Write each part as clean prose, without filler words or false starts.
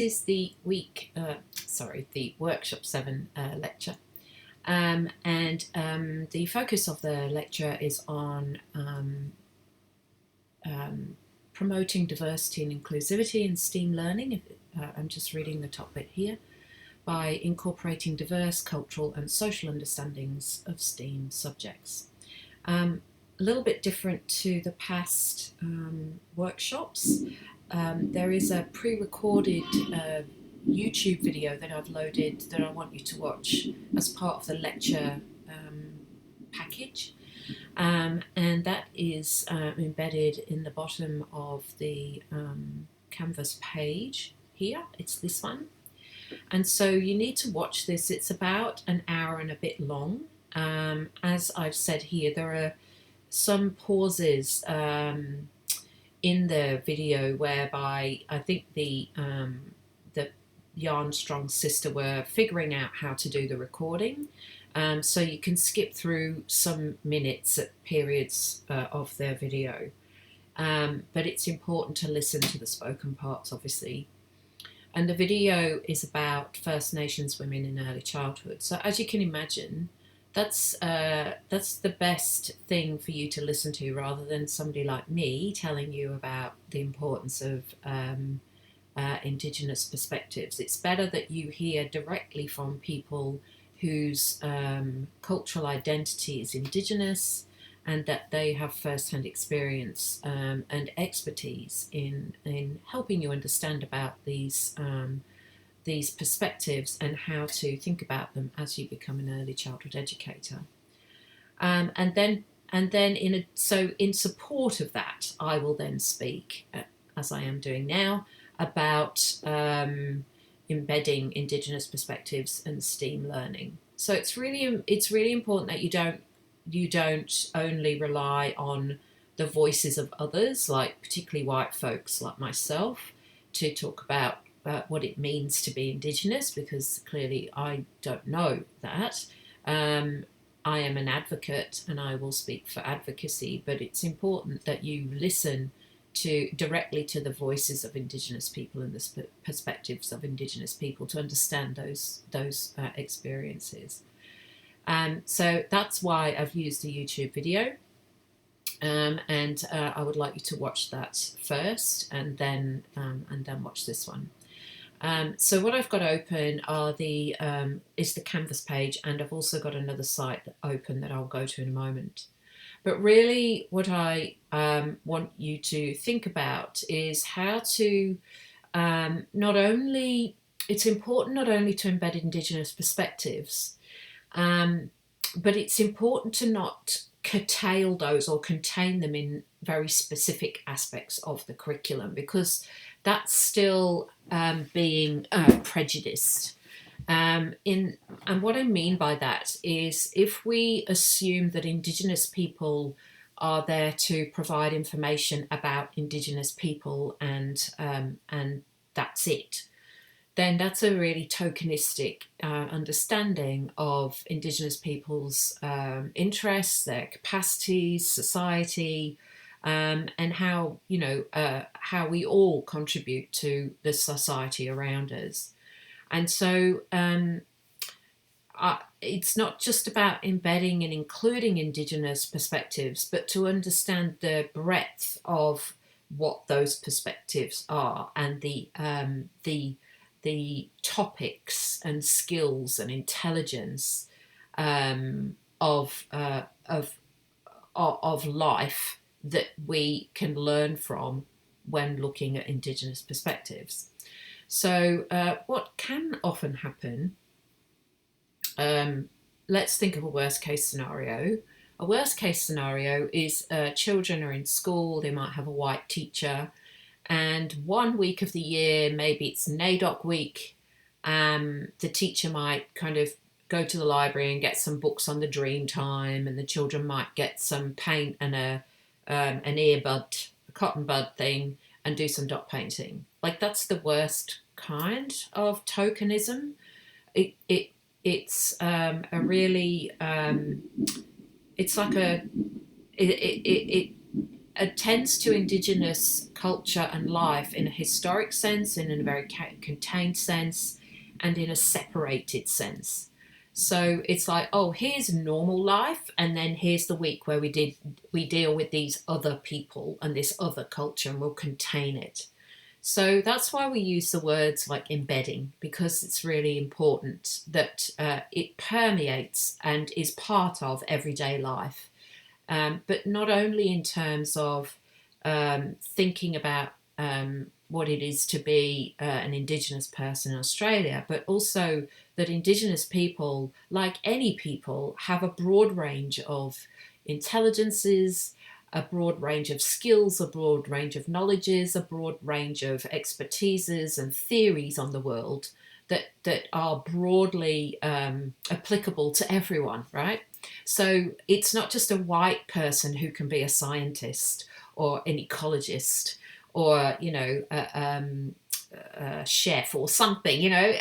This is the the workshop 7 lecture, and the focus of the lecture is on promoting diversity and inclusivity in STEAM learning. I'm just reading the top bit here. By incorporating diverse cultural and social understandings of STEAM subjects. A little bit different to the past workshops. There is a pre-recorded YouTube video that I've loaded that I want you to watch as part of the lecture package, and that is embedded in the bottom of the Canvas page here. It's this one. And so you need to watch this. It's about an hour and a bit long. As I've said here, there are some pauses in the video whereby I think the Armstrong sister were figuring out how to do the recording. So you can skip through some minutes at periods of their video. But it's important to listen to the spoken parts, obviously. And the video is about First Nations women in early childhood. So as you can imagine, that's the best thing for you to listen to, rather than somebody like me telling you about the importance of Indigenous perspectives. It's better that you hear directly from people whose cultural identity is Indigenous, and that they have first-hand experience and expertise in helping you understand about these perspectives and how to think about them as you become an early childhood educator. And then in support of that, I will then speak, as I am doing now, about embedding Indigenous perspectives and STEAM learning. So it's really important that you don't only rely on the voices of others, like particularly white folks like myself, to talk about what it means to be Indigenous, because clearly I don't know that. I am an advocate and I will speak for advocacy, but it's important that you listen directly to the voices of Indigenous people and the perspectives of Indigenous people to understand those experiences. So that's why I've used a YouTube video, and I would like you to watch that first, and then watch this one. So what I've got open is the Canvas page, and I've also got another site open that I'll go to in a moment. But really, what I want you to think about is how to it's important not only to embed Indigenous perspectives, but it's important to not curtail those or contain them in very specific aspects of the curriculum, because that's still being prejudiced. And what I mean by that is, if we assume that Indigenous people are there to provide information about Indigenous people and that's it, then that's a really tokenistic understanding of Indigenous people's interests, their capacities, society, and how we all contribute to the society around us. And so it's not just about embedding and including Indigenous perspectives, but to understand the breadth of what those perspectives are, and the topics and skills and intelligence of life that we can learn from when looking at Indigenous perspectives. So what can often happen, let's think of a worst case scenario. A worst case scenario is children are in school, they might have a white teacher, and 1 week of the year, maybe it's NAIDOC week, the teacher might kind of go to the library and get some books on the dream time, and the children might get some paint and an earbud, a cotton bud thing, and do some dot painting. Like, that's the worst kind of tokenism. It's a really it's like attends to indigenous culture and life in a historic sense, in a very contained sense, and in a separated sense. So it's like, oh, here's normal life, and then here's the week where we deal with these other people and this other culture, and we'll contain it. So that's why we use the words like embedding, because it's really important that it permeates and is part of everyday life. But not only in terms of thinking about what it is to be an Indigenous person in Australia, but also that Indigenous people, like any people, have a broad range of intelligences, a broad range of skills, a broad range of knowledges, a broad range of expertises and theories on the world that are broadly applicable to everyone, right? So it's not just a white person who can be a scientist or an ecologist or, you know, a chef or something. You know,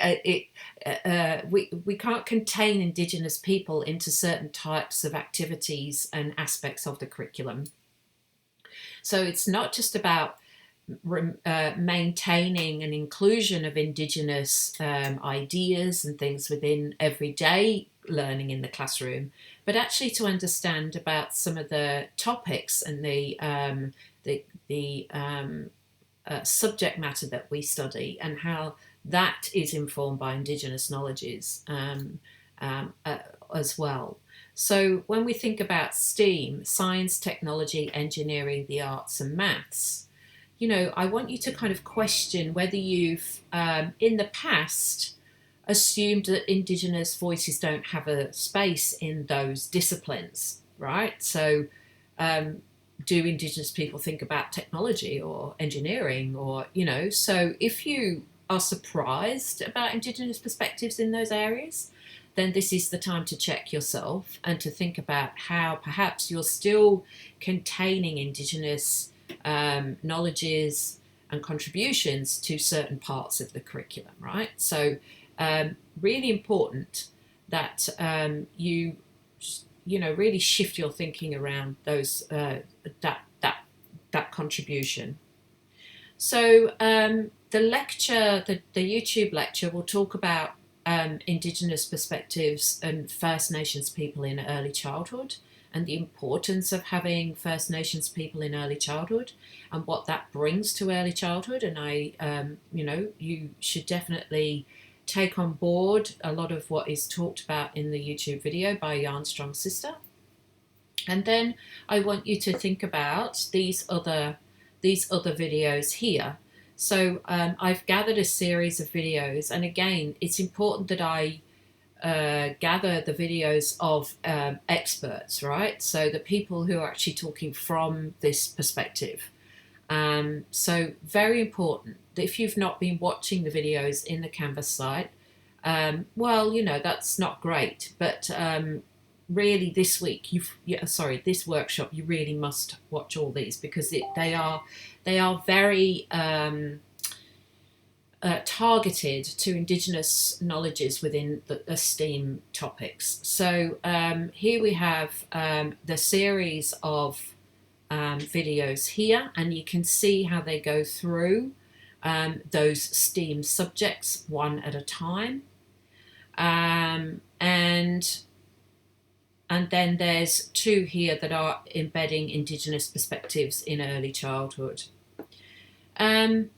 we can't contain Indigenous people into certain types of activities and aspects of the curriculum. So it's not just about maintaining an inclusion of Indigenous ideas and things within everyday learning in the classroom, but actually to understand about some of the topics and the subject matter that we study and how that is informed by Indigenous knowledges as well. So when we think about STEAM, science, technology, engineering, the arts and maths, you know, I want you to kind of question whether you've, in the past, assumed that Indigenous voices don't have a space in those disciplines, right? So do Indigenous people think about technology or engineering or, you know, so if you are surprised about Indigenous perspectives in those areas, then this is the time to check yourself and to think about how perhaps you're still containing Indigenous knowledges and contributions to certain parts of the curriculum, right? So really important that you know, really shift your thinking around those that contribution. So the lecture, the YouTube lecture, will talk about Indigenous perspectives and First Nations people in early childhood, and the importance of having First Nations people in early childhood and what that brings to early childhood. And you know, you should definitely take on board a lot of what is talked about in the YouTube video by Yarnstrong's sister. And then I want you to think about these other videos here. So I've gathered a series of videos, and again, it's important that I gather the videos of experts, right? So the people who are actually talking from this perspective. So very important that if you've not been watching the videos in the Canvas site, well, you know, that's not great, but really this week, this workshop, you really must watch all these because they are very targeted to Indigenous knowledges within the STEAM topics. So here we have the series of videos here, and you can see how they go through those STEAM subjects one at a time. And then there's two here that are embedding Indigenous perspectives in early childhood. And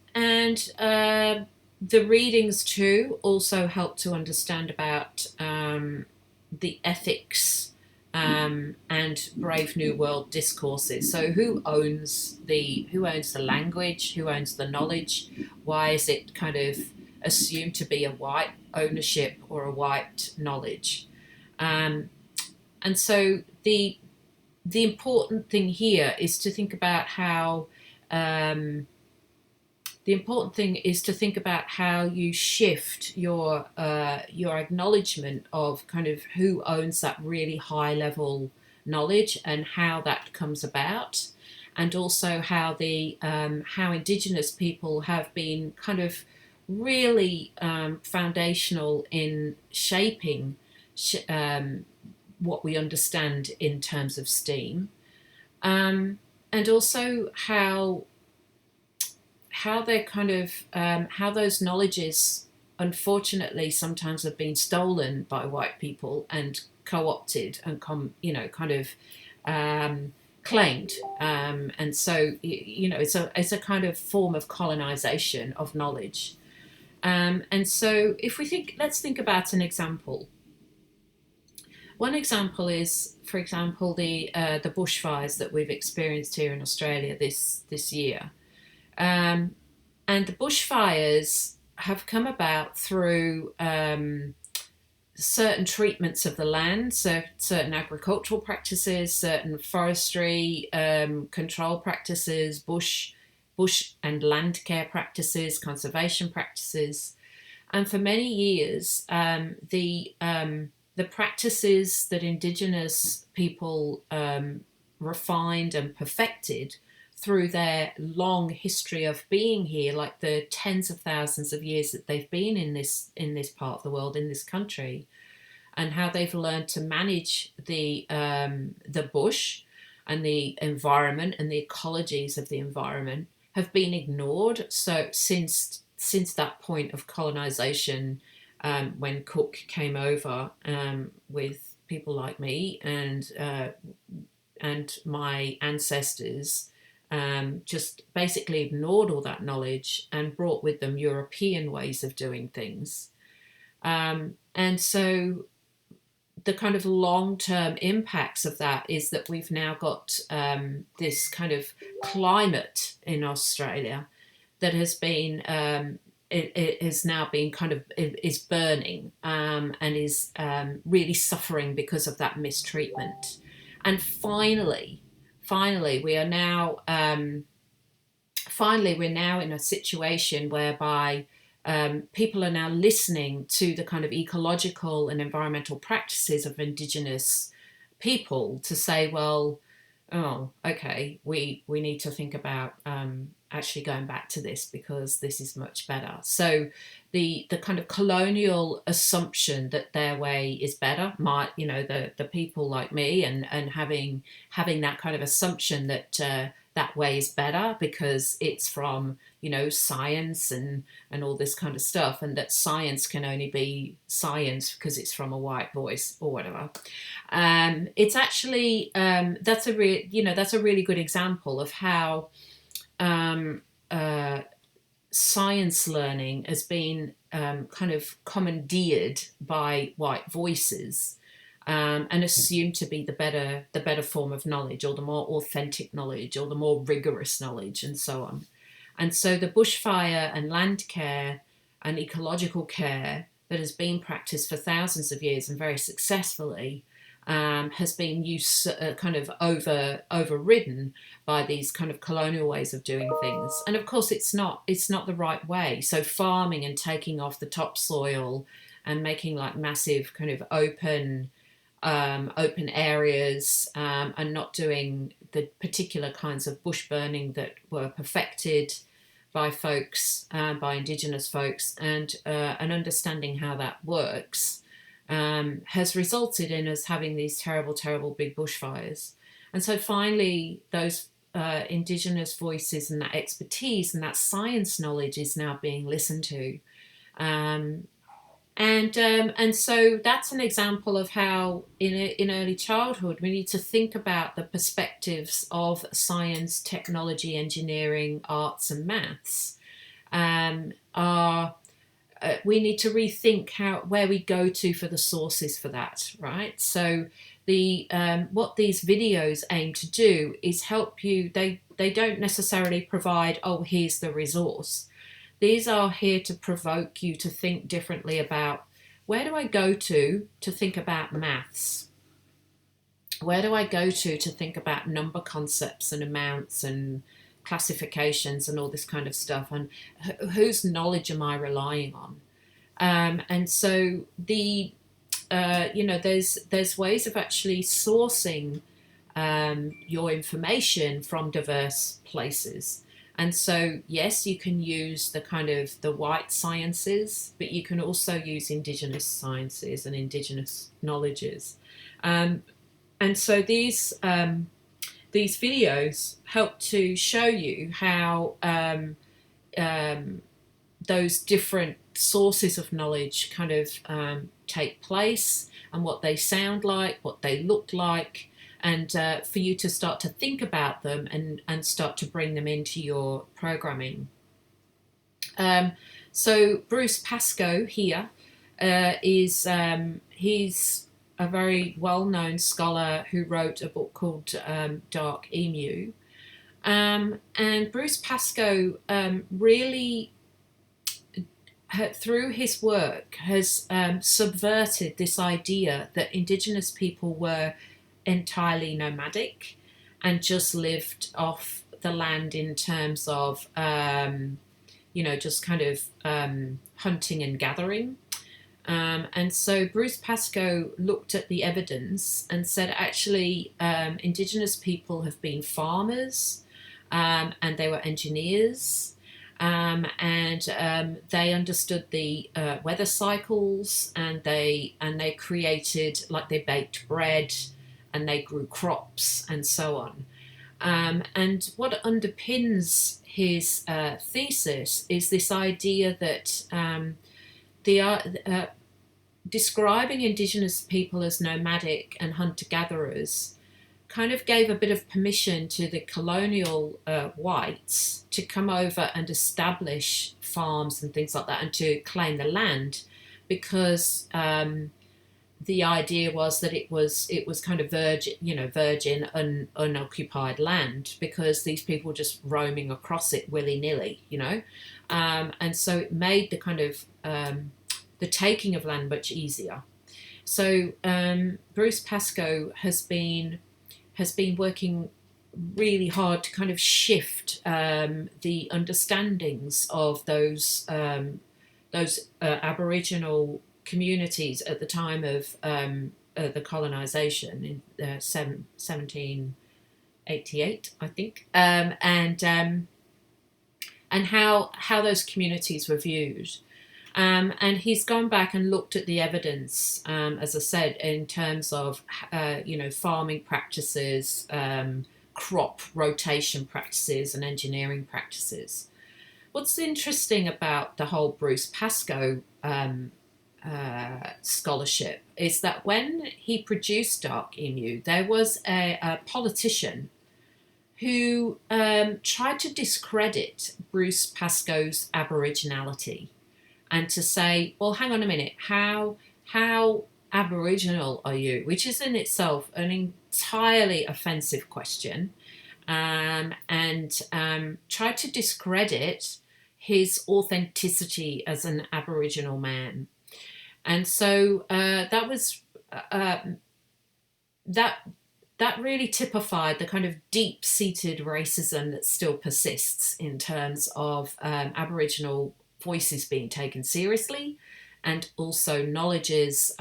the readings too also help to understand about the ethics and Brave New World discourses. So who owns the language? Who owns the knowledge? Why is it kind of assumed to be a white ownership or a white knowledge? And so the important thing here is to think about how you shift your acknowledgement of kind of who owns that really high level knowledge and how that comes about, and also how how Indigenous people have been kind of really foundational in shaping what we understand in terms of STEAM. and also how they're kind of how those knowledges unfortunately sometimes have been stolen by white people and co-opted and kind of claimed, and so it's a kind of form of colonization of knowledge. And so if let's think about an example. One example is, for example, the bushfires that we've experienced here in Australia this year. Um, and the bushfires have come about through certain treatments of the land, so certain agricultural practices, certain forestry control practices, bush and land care practices, conservation practices. And for many years, the practices that indigenous people refined and perfected through their long history of being here, like the tens of thousands of years that they've been in this part of the world, in this country, and how they've learned to manage the bush and the environment and the ecologies of the environment, have been ignored. So since that point of colonization, when Cook came over with people like me and my ancestors, just basically ignored all that knowledge and brought with them European ways of doing things. And so the kind of long-term impacts of that is that we've now got this kind of climate in Australia that has been it has now been kind of is burning and is really suffering because of that mistreatment. And finally we are now we're now in a situation whereby people are now listening to the kind of ecological and environmental practices of indigenous people to say, well, oh, okay, we need to think about actually going back to this because this is much better. So the kind of colonial assumption that their way is better, the people like me and having that kind of assumption that that way is better because it's from science and all this kind of stuff, and that science can only be science because it's from a white voice or whatever. It's actually that's a really good example of how science learning has been kind of commandeered by white voices and assumed to be the better form of knowledge, or the more authentic knowledge, or the more rigorous knowledge, and so on. And so the bushfire and land care and ecological care that has been practiced for thousands of years and very successfully has been kind of overridden by these kind of colonial ways of doing things. And of course, it's not the right way. So farming and taking off the topsoil and making like massive kind of open areas and not doing the particular kinds of bush burning that were perfected by folks, by indigenous folks, and understanding how that works has resulted in us having these terrible, terrible big bushfires. And so finally, those indigenous voices and that expertise and that science knowledge is now being listened to. And so that's an example of how in early childhood we need to think about the perspectives of science, technology, engineering, arts and maths. We need to rethink where we go to for the sources for that, right? So what these videos aim to do is help you. They don't necessarily provide, oh, here's the resource. These are here to provoke you to think differently about, where do I go to think about maths? Where do I go to think about number concepts and amounts and classifications and all this kind of stuff? And whose knowledge am I relying on? And so there's ways of actually sourcing your information from diverse places. And so, yes, you can use the kind of the white sciences, but you can also use indigenous sciences and indigenous knowledges. And so these these videos help to show you how those different sources of knowledge kind of take place, and what they sound like, what they look like, and for you to start to think about them and start to bring them into your programming. So Bruce Pascoe here is he's a very well-known scholar who wrote a book called Dark Emu. And Bruce Pascoe really, through his work, has subverted this idea that indigenous people were entirely nomadic and just lived off the land in terms of, just kind of hunting and gathering. And so Bruce Pascoe looked at the evidence and said, actually, indigenous people have been farmers, and they were engineers, and they understood the weather cycles, and they created, like, they baked bread, and they grew crops, and so on. And what underpins his thesis is this idea that describing indigenous people as nomadic and hunter-gatherers kind of gave a bit of permission to the colonial whites to come over and establish farms and things like that, and to claim the land, because the idea was that it was kind of virgin, unoccupied land, because these people were just roaming across it willy-nilly, and so it made the kind of the taking of land much easier. So Bruce Pascoe has been working really hard to kind of shift the understandings of those Aboriginal communities at the time of the colonisation in 1788, I think, and how those communities were viewed. And he's gone back and looked at the evidence, as I said, in terms of, farming practices, crop rotation practices, and engineering practices. What's interesting about the whole Bruce Pascoe scholarship is that when he produced Dark Emu, there was a politician who tried to discredit Bruce Pascoe's Aboriginality, and to say, well, hang on a minute, how Aboriginal are you? Which is in itself an entirely offensive question, and tried to discredit his authenticity as an Aboriginal man. And so that was that really typified the kind of deep-seated racism that still persists in terms of Aboriginal voices being taken seriously, and also knowledge is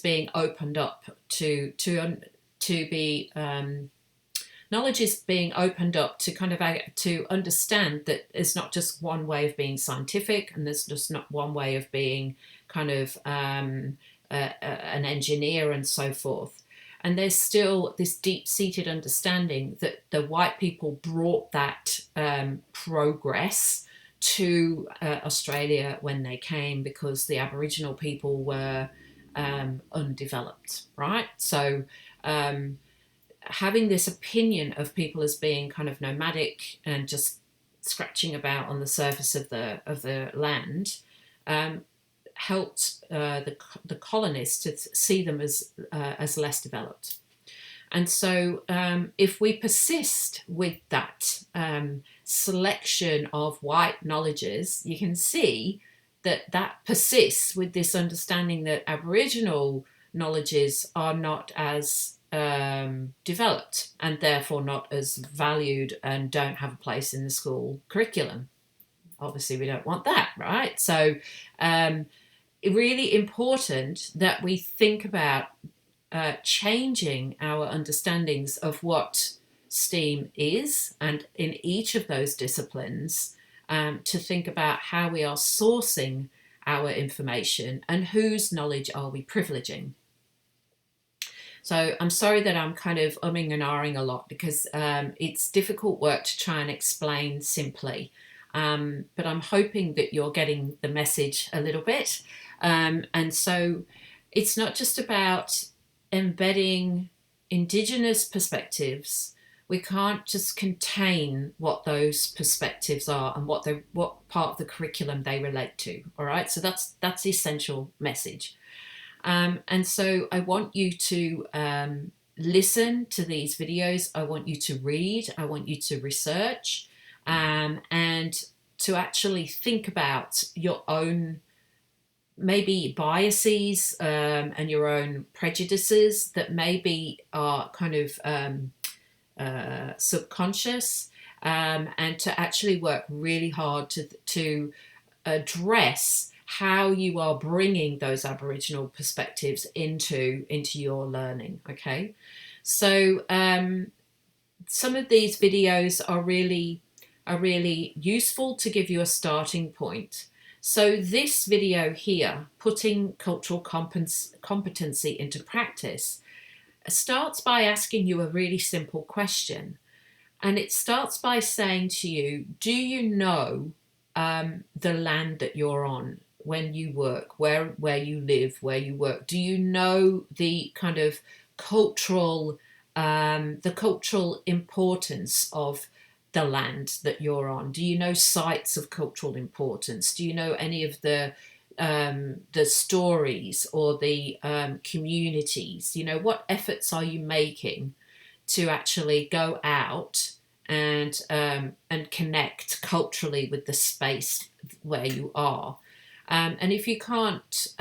being opened up to be knowledge is being opened up to kind of to understand that there's not just one way of being scientific, and there's just not one way of being kind of an engineer and so forth. And there's still this deep-seated understanding that the white people brought that progress to Australia when they came, because the Aboriginal people were undeveloped, right? So having this opinion of people as being kind of nomadic and just scratching about on the surface of the land helped the colonists to see them as less developed. And so if we persist with that selection of white knowledges, you can see that persists with this understanding that Aboriginal knowledges are not as developed, and therefore not as valued, and don't have a place in the school curriculum. Obviously, we don't want that, right? So really important that we think about changing our understandings of what STEAM is, and in each of those disciplines, to think about how we are sourcing our information and whose knowledge are we privileging. So I'm sorry that I'm kind of umming and ahhing a lot, because it's difficult work to try and explain simply. But I'm hoping that you're getting the message a little bit. And so it's not just about embedding indigenous perspectives. We can't just contain what those perspectives are and what part of the curriculum they relate to. All right, so that's the essential message. And so I want you to listen to these videos. I want you to read. I want you to research, and to actually think about your own maybe biases, and your own prejudices that maybe are kind of subconscious, and to actually work really hard to address how you are bringing those Aboriginal perspectives into your learning. Okay, so some of these videos are really useful to give you a starting point. So this video here, putting cultural competency into practice, starts by asking you a really simple question. And it starts by saying to you, do you know the land that you're on when you work, where you live, where you work? Do you know the kind of cultural importance of the land that you're on? Do you know sites of cultural importance? Do you know any of the stories or the communities? You know, what efforts are you making to actually go out and connect culturally with the space where you are? And if you can't,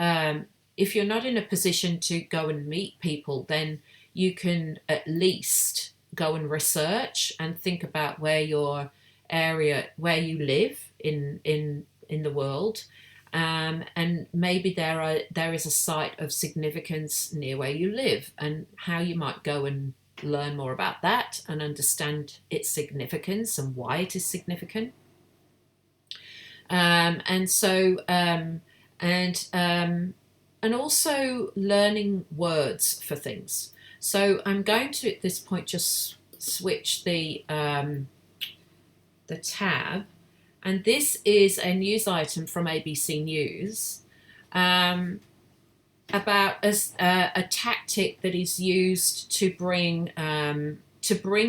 if you're not in a position to go and meet people, then you can at least go and research and think about where your area, where you live in the world, and maybe there is a site of significance near where you live, and how you might go and learn more about that and understand its significance and why it is significant. And also learning words for things. So I'm going to, at this point, just switch the tab, and this is a news item from ABC News about a tactic that is used to bring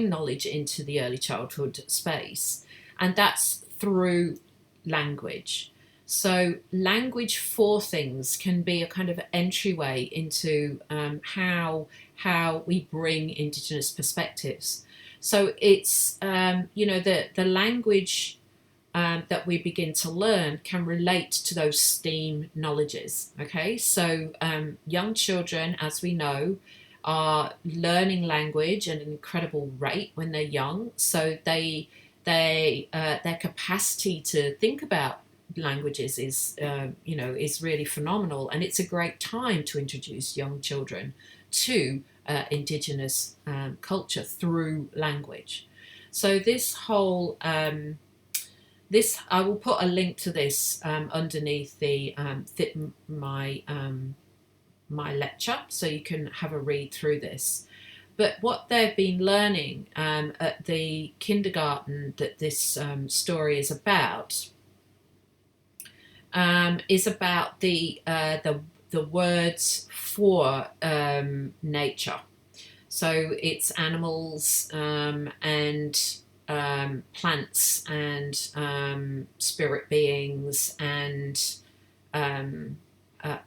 knowledge into the early childhood space, and that's through language. So language for things can be a kind of entryway into how we bring Indigenous perspectives. So it's the language that we begin to learn can relate to those STEAM knowledges. Okay, so young children, as we know, are learning language at an incredible rate when they're young. So their capacity to think about languages is really phenomenal, and it's a great time to introduce young children to Indigenous culture through language. So this whole this, I will put a link to this underneath the my lecture, so you can have a read through this. But what they've been learning at the kindergarten that this story is about the words for nature. So it's animals and plants and spirit beings and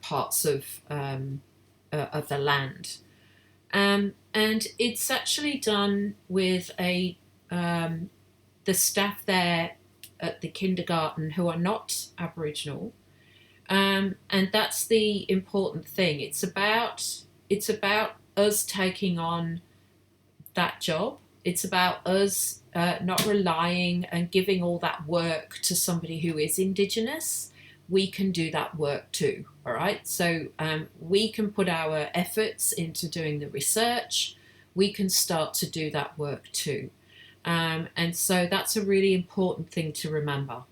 parts of the land. And it's actually done with the staff there at the kindergarten who are not Aboriginal, and that's the important thing. It's about us taking on that job. It's about us not relying and giving all that work to somebody who is Indigenous. We can do that work too. All right, so we can put our efforts into doing the research. We can start to do that work too. And so that's a really important thing to remember.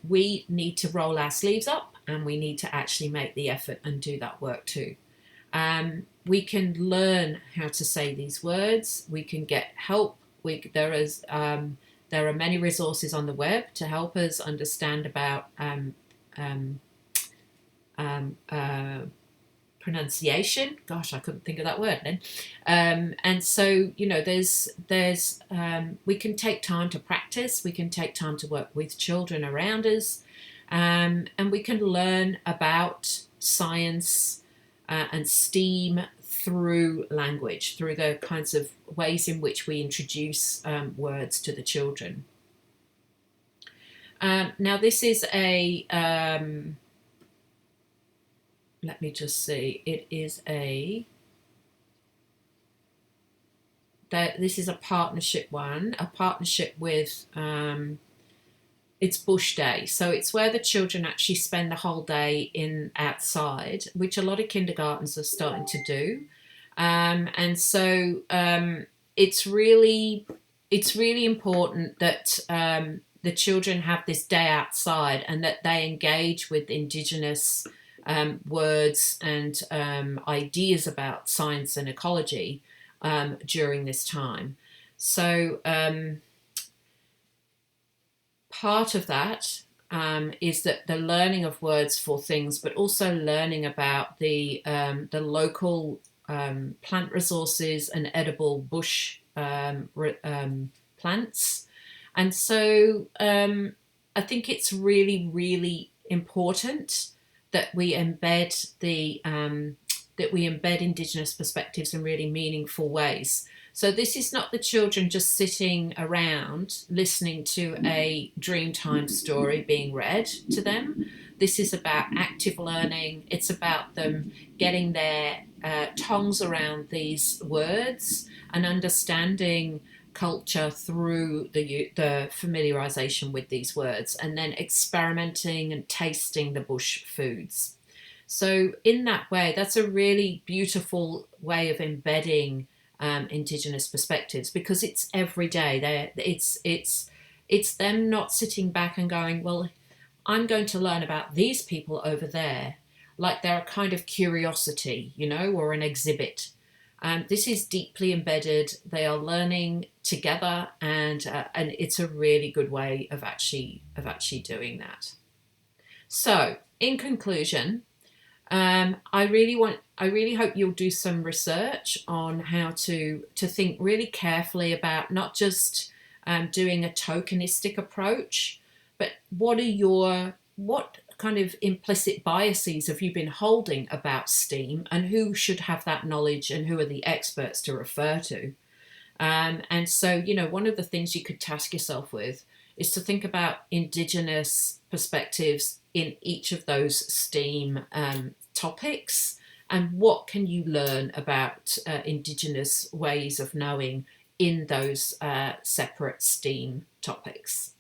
We need to roll our sleeves up, and we need to actually make the effort and do that work too. We can learn how to say these words. We can get help. There are many resources on the web to help us understand about um, pronunciation. Gosh, I couldn't think of that word then. And so, you know, there's we can take time to practice. We can take time to work with children around us, and we can learn about science and STEAM through language, through the kinds of ways in which we introduce words to the children. Now, this is a let me just see. It is this is a partnership one, a partnership with it's Bush Day. So it's where the children actually spend the whole day outside, which a lot of kindergartens are starting to do. And so it's really important that the children have this day outside and that they engage with indigenous words and ideas about science and ecology during this time. So part of that is that the learning of words for things, but also learning about the local plant resources and edible bush plants. And so I think it's really, really important that we embed Indigenous perspectives in really meaningful ways. So this is not the children just sitting around listening to a Dreamtime story being read to them. This is about active learning. It's about them getting their tongues around these words and understanding culture through the familiarization with these words, and then experimenting and tasting the bush foods. So in that way, that's a really beautiful way of embedding Indigenous perspectives, because it's every day. It's them not sitting back and going, well, I'm going to learn about these people over there, like they're a kind of curiosity, you know, or an exhibit. This is deeply embedded. They are learning together, and it's a really good way of actually doing that. So, in conclusion, I really hope you'll do some research on how to think really carefully about not just doing a tokenistic approach, but what kind of implicit biases have you been holding about STEAM, and who should have that knowledge, and who are the experts to refer to. And so, you know, one of the things you could task yourself with is to think about Indigenous perspectives in each of those STEAM topics, and what can you learn about Indigenous ways of knowing in those separate STEAM topics.